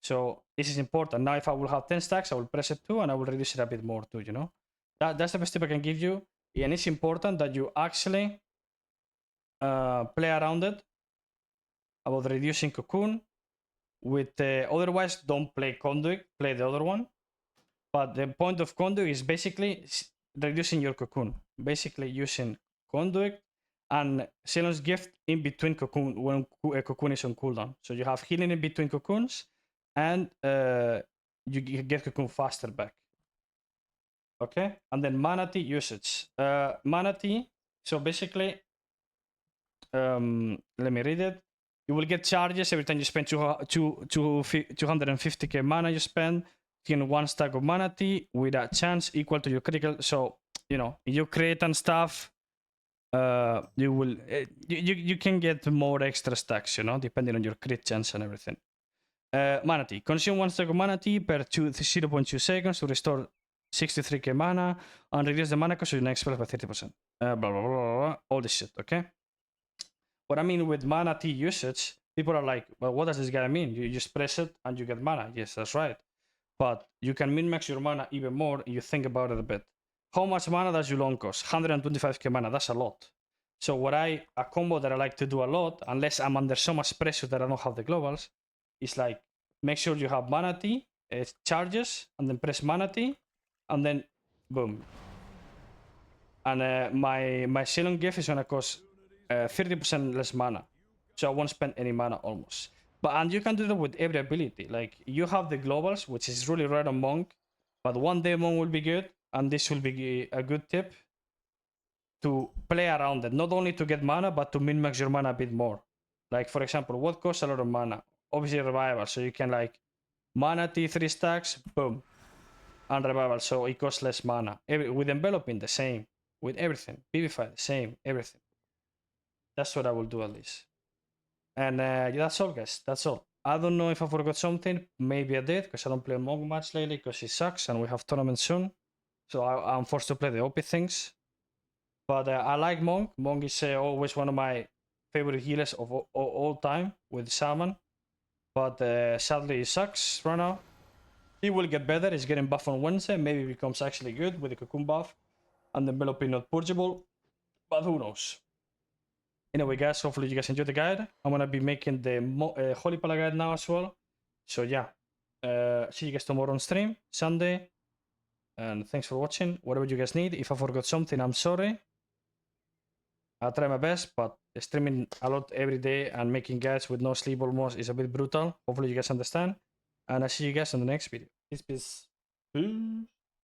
So this is important. Now if I will have 10 stacks, I will press it too, and I will reduce it a bit more too, you know? That's the best tip I can give you. And it's important that you actually play around it about reducing Cocoon. With otherwise, don't play Conduit, play the other one. But the point of Conduit is basically reducing your Cocoon. Basically using Conduit and Silence Gift in between Cocoon when a Cocoon is on cooldown. So you have healing in between Cocoons, and you get Cocoon faster back. Okay, and then Mana Tea usage. Mana Tea, so basically, let me read it. You will get charges every time you spend 250k mana you spend. You get 1 stack of Mana Tea with a chance equal to your critical. So, you know, if you create and stuff, you will you can get more extra stacks, you know, depending on your crit chance and everything. Mana Tea. Consume 1 stack of Mana Tea per 0.2 seconds to restore 63k mana and reduce the mana cost of your next spell by 30%. Blah, blah, blah, blah, blah. All this shit, okay? What I mean with Mana Tea usage, people are like, well, what does this guy mean? You just press it and you get mana. Yes, that's right. But you can min-max your mana even more if you think about it a bit. How much mana does Yulong cost? 125k mana, that's a lot. So a combo that I like to do a lot, unless I'm under so much pressure that I don't have the globals, is like, make sure you have Mana Tea, charges, and then press Mana Tea, and then boom. And my Shilling Gift is gonna cost 30% less mana. So I won't spend any mana almost. And you can do that with every ability. Like, you have the globals, which is really rare on Monk, but one day Monk will be good, and this will be a good tip to play around it. Not only to get mana, but to min-max your mana a bit more. Like, for example, what costs a lot of mana? Obviously Revival, so you can like Mana Tea 3 stacks, boom, and Revival, so it costs less mana. With Enveloping, the same. With everything. Vivify, the same. Everything. That's what I will do at least. And yeah, that's all, guys. That's all. I don't know if I forgot something. Maybe I did, because I don't play Monk much lately, because it sucks, and we have tournaments soon. So I'm forced to play the OP things. But I like Monk. Monk is always one of my favorite healers of all time with Shaman. But sadly, it sucks right now. He will get better. He's getting buff on Wednesday. Maybe he becomes actually good with the Cocoon buff and the Enveloping not purgeable. But who knows? Anyway, guys, hopefully you guys enjoyed the guide. I'm gonna be making the Holy Pala guide now as well. So yeah, see you guys tomorrow on stream, Sunday. And thanks for watching. Whatever you guys need. If I forgot something, I'm sorry. I'll try my best, but streaming a lot every day and making guides with no sleep almost is a bit brutal. Hopefully you guys understand. And I'll see you guys in the next video. Peace, peace. Peace.